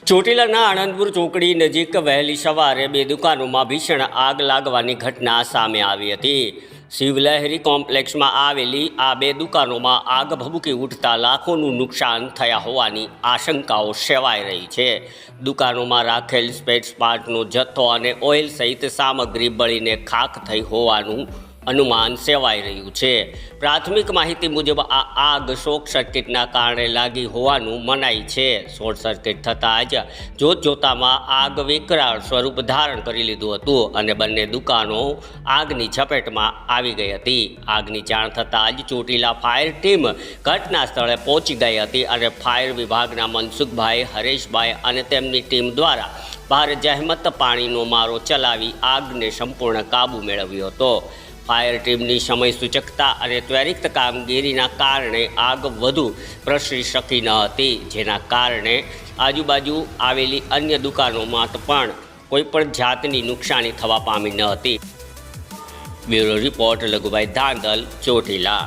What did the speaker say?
ચોટીલાના આણંદપુર ચોકડી નજીક વહેલી સવારે બે દુકાનોમાં ભીષણ આગ લાગવાની ઘટના સામે આવી હતી। શિવલહેરી કોમ્પ્લેક્સમાં આવેલી આ બે દુકાનોમાં આગ ભભૂકી ઉઠતા લાખોનું નુકસાન થયા હોવાની આશંકાઓ સેવાઈ રહી છે। દુકાનોમાં રાખેલ સ્પેર પાર્ટનો જથ્થો અને ઓઇલ સહિત સામગ્રી બળીને ખાખ થઈ હોવાનું અનુમાન સેવાઈ રહ્યું છે। પ્રાથમિક માહિતી મુજબ આ આગ શોર્ટ સર્કિટના કારણે લાગી હોવાનું મનાય છે। શોર્ટ સર્કિટ થતાં જ જોતજોતામાં આગ વિકરાળ સ્વરૂપ ધારણ કરી લીધું હતું અને બંને દુકાનો આગની ઝપેટમાં આવી ગઈ હતી। આગની જાણ થતાં જ ચોટીલા ફાયર ટીમ ઘટના સ્થળે પહોંચી ગઈ હતી અને ફાયર વિભાગના મનસુખભાઈ, હરેશભાઈ અને તેમની ટીમ દ્વારા ભારે જહેમત પાણીનો મારો ચલાવી આગને સંપૂર્ણ કાબૂ મેળવ્યો હતો। ફાયર ટીમની સમય સૂચકતા અને ત્વરિત કામગીરીના કારણે આગ વધુ પ્રસરી શકી ન હતી, જેના કારણે આજુબાજુ આવેલી અન્ય દુકાનોમાં પણ કોઈપણ જાતની નુકસાની થવા પામી ન હતી। Bureau report, Laghubhai Dhandhal, Chotila.